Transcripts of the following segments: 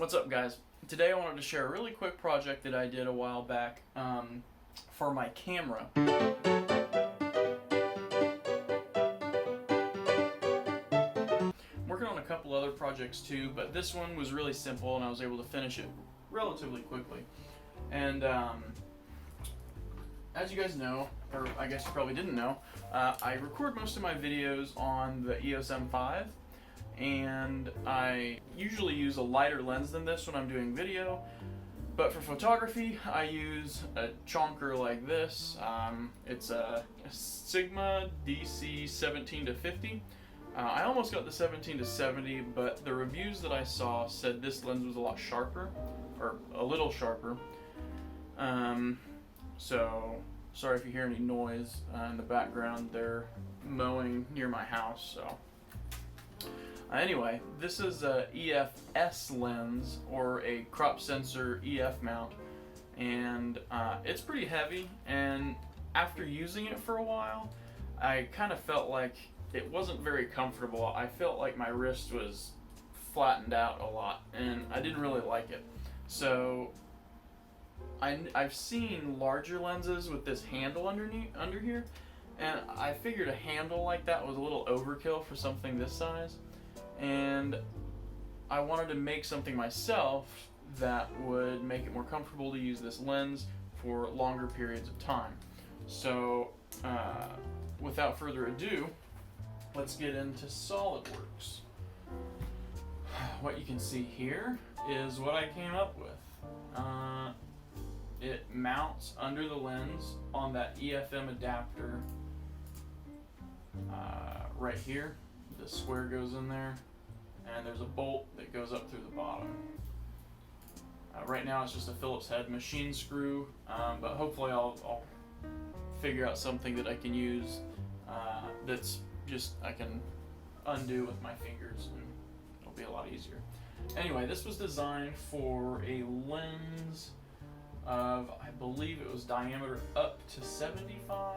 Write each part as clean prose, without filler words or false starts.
What's up, guys? Today I wanted to share a really quick project that I did a while back for my camera. I'm working on a couple other projects too, but this one was really simple and I was able to finish it relatively quickly. And as you guys know, or I guess you probably didn't know, I record most of my videos on the EOS M5. And I usually use a lighter lens than this when I'm doing video, but for photography I use a chonker like this. It's a Sigma DC 17-50. I almost got the 17-70, but the reviews that I saw said this lens was a lot sharper, or a little sharper. So sorry if you hear any noise in the background. They're mowing near my house, so. Anyway, this is a EF-S lens, or a crop sensor EF mount, and it's pretty heavy, and after using it for a while, I kind of felt like it wasn't very comfortable. I felt like my wrist was flattened out a lot, and I didn't really like it. So I've seen larger lenses with this handle under here, and I figured a handle like that was a little overkill for something this size. And I wanted to make something myself that would make it more comfortable to use this lens for longer periods of time. So without further ado, let's get into SolidWorks. What you can see here is what I came up with. It mounts under the lens on that EFM adapter right here. The square goes in there, and there's a bolt that goes up through the bottom. Right now it's just a Phillips head machine screw, but hopefully I'll figure out something that I can use that's just I can undo with my fingers, and it'll be a lot easier. Anyway, this was designed for a lens of, I believe it was diameter up to 75.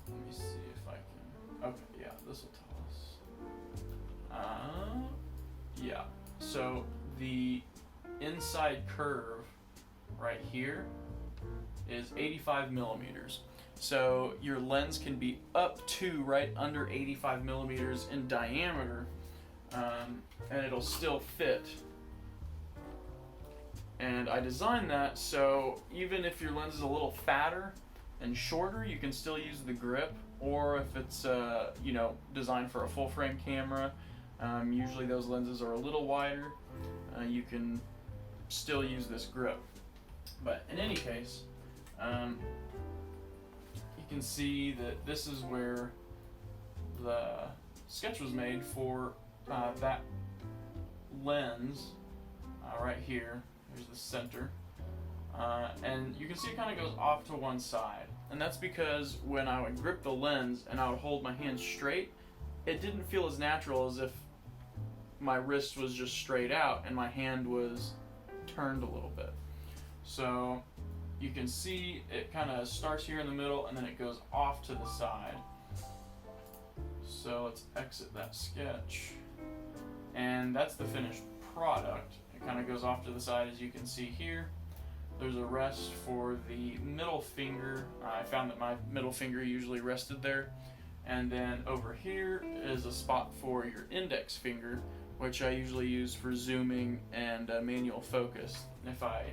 Let me see if I can. Okay, yeah, this will tell us. Yeah, so the inside curve right here is 85 millimeters. So your lens can be up to right under 85 millimeters in diameter, and it'll still fit. And I designed that so even if your lens is a little fatter and shorter, you can still use the grip. Or if it's designed for a full frame camera, usually those lenses are a little wider, you can still use this grip. But in any case, you can see that this is where the sketch was made for that lens right here. Here's the center. And you can see it kind of goes off to one side. And that's because when I would grip the lens and I would hold my hand straight, it didn't feel as natural as if my wrist was just straight out and my hand was turned a little bit. So you can see it kind of starts here in the middle and then it goes off to the side. So let's exit that sketch. And that's the finished product. It kind of goes off to the side, as you can see here. There's a rest for the middle finger. I found that my middle finger usually rested there. And then over here is a spot for your index finger, which I usually use for zooming and manual focus if I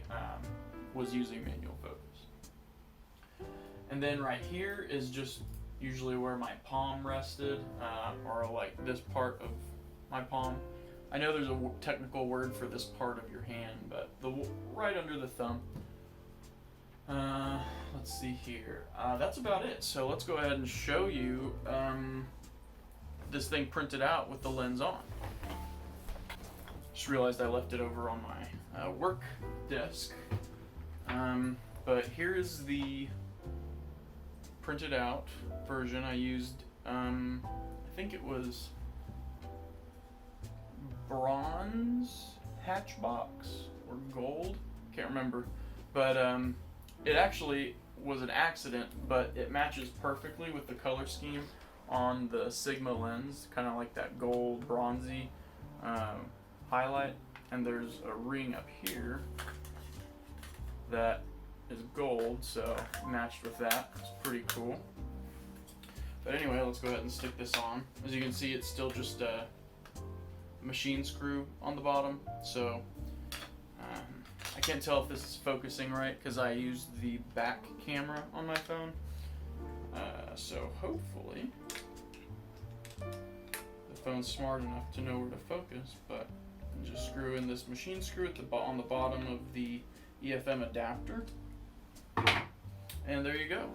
was using manual focus. And then right here is just usually where my palm rested, or like this part of my palm. I know there's a technical word for this part of your hand, but right under the thumb. Let's see here. That's about it. So let's go ahead and show you this thing printed out with the lens on. Just realized I left it over on my work desk. But here is the printed out version. I used, I think it was bronze hatchbox or gold, can't remember, but it actually was an accident, but it matches perfectly with the color scheme on the Sigma lens, kind of like that gold bronzy highlight. and there's a ring up here that is gold, so matched with that. It's pretty cool. But anyway, let's go ahead and stick this on. As you can see, it's still just a machine screw on the bottom, so I can't tell if this is focusing right because I used the back camera on my phone. So hopefully the phone's smart enough to know where to focus, but just screw in this machine screw at on the bottom of the EOS M adapter, and there you go.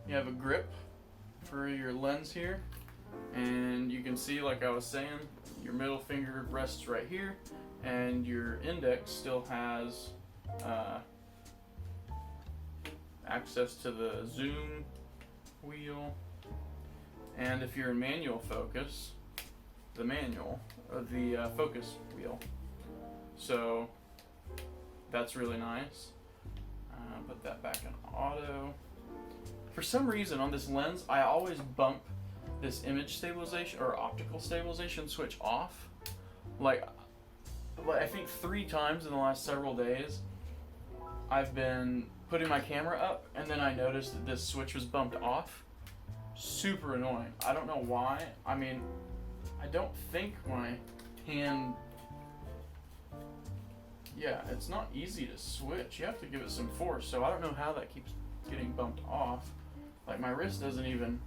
You have a grip for your lens here, and you can see, like I was saying, your middle finger rests right here, and your index still has access to the zoom wheel, and if you're in manual focus, the focus wheel. So that's really nice. Put that back in auto. For some reason on this lens, I always bump this image stabilization or optical stabilization switch off. Like I think 3 times in the last several days, I've been putting my camera up and then I noticed that this switch was bumped off. Super annoying. I don't know why. I mean, I don't think my hand... Yeah, it's not easy to switch. You have to give it some force, so I don't know how that keeps getting bumped off. Like my wrist doesn't even,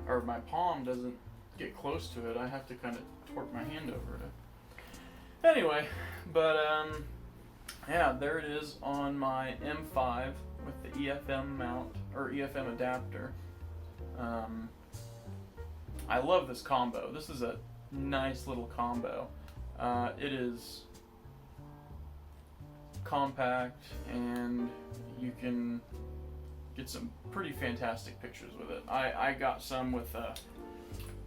or my palm doesn't get close to it. I have to kind of torque my hand over it. Anyway, but yeah, there it is on my M5 with the EOS M mount, or EOS M adapter. I love this combo. This is a nice little combo. It is compact, and you can get some pretty fantastic pictures with it. I got some with a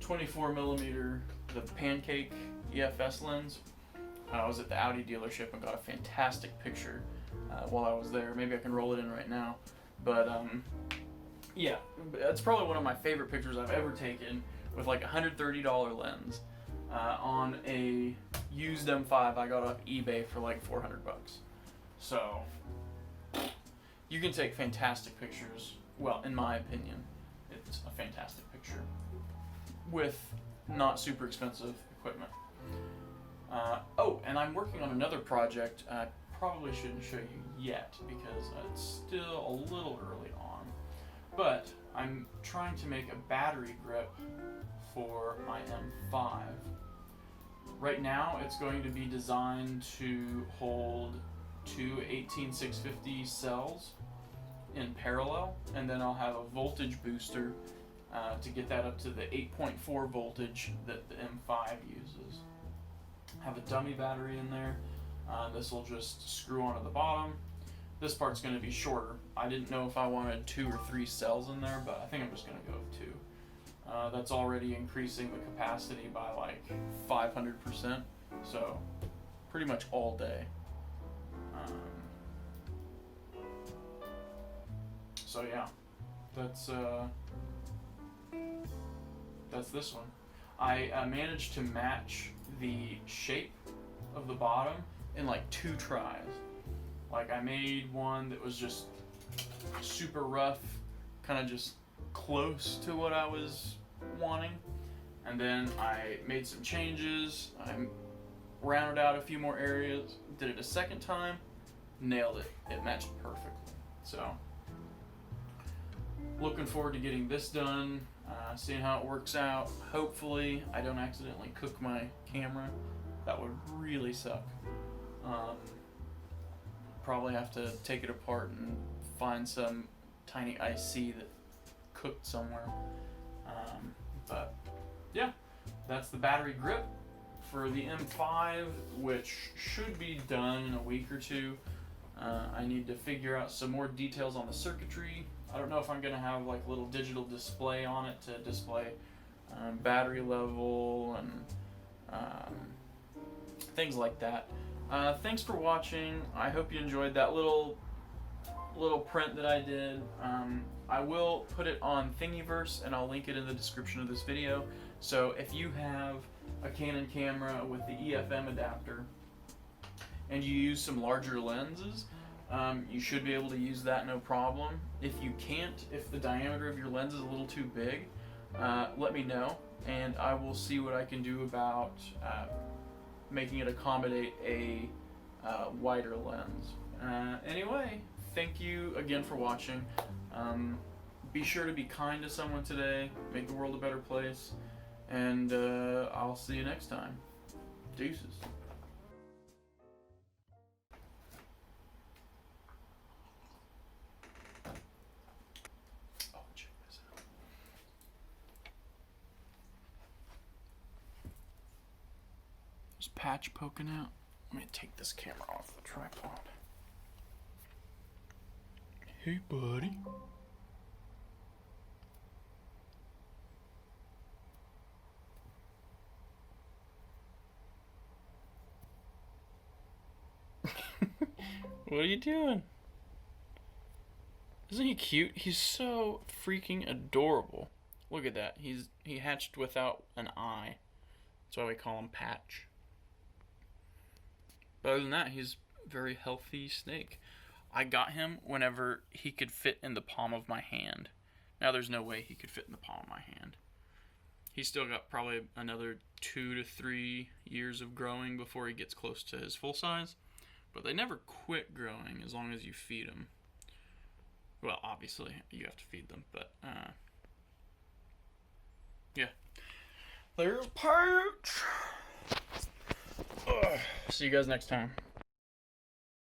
24mm, the pancake EFS lens. I was at the Audi dealership and got a fantastic picture while I was there. Maybe I can roll it in right now. But yeah, it's probably one of my favorite pictures I've ever taken with like a $130 lens on a used M5 I got off eBay for like $400. So you can take fantastic pictures. Well, in my opinion, it's a fantastic picture with not super expensive equipment. Oh, and I'm working on another project. I probably shouldn't show you yet because it's still a little early on. But I'm trying to make a battery grip for my M5. Right now, it's going to be designed to hold 2 18650 cells in parallel, and then I'll have a voltage booster to get that up to the 8.4 voltage that the M5 uses. Have a dummy battery in there. This will just screw onto the bottom. This part's going to be shorter. I didn't know if I wanted 2 or 3 cells in there, but I think I'm just going to go with 2. That's already increasing the capacity by like 500%, so pretty much all day. So yeah, that's this one. I managed to match the shape of the bottom in like 2 tries. Like I made one that was just super rough, kind of just close to what I was wanting, and then I made some changes. I rounded out a few more areas, did it a second time, nailed it. It matched perfectly. So looking forward to getting this done, seeing how it works out. Hopefully I don't accidentally cook my camera. That would really suck. Probably have to take it apart and find some tiny IC that cooked somewhere. But yeah, that's the battery grip for the M5, which should be done in a week or 2. I need to figure out some more details on the circuitry. I don't know if I'm going to have like a little digital display on it to display battery level and things like that. Thanks for watching. I hope you enjoyed that little print that I did. I will put it on Thingiverse, and I'll link it in the description of this video. So if you have a Canon camera with the EOS M adapter and you use some larger lenses, you should be able to use that no problem. If you can't, if the diameter of your lens is a little too big, let me know and I will see what I can do about making it accommodate a wider lens. Anyway, thank you again for watching. Be sure to be kind to someone today, make the world a better place, and I'll see you next time. Deuces. Oh, check this out. There's a patch poking out. Let me take this camera off the tripod. Hey, buddy. What are you doing? Isn't he cute? He's so freaking adorable. Look at that. He hatched without an eye. That's why we call him Patch. But other than that, he's a very healthy snake. I got him whenever he could fit in the palm of my hand. Now there's no way he could fit in the palm of my hand. He's still got probably another 2 to 3 years of growing before he gets close to his full size. But they never quit growing as long as you feed them. Well, obviously, you have to feed them, but, yeah. There's Patch! See you guys next time.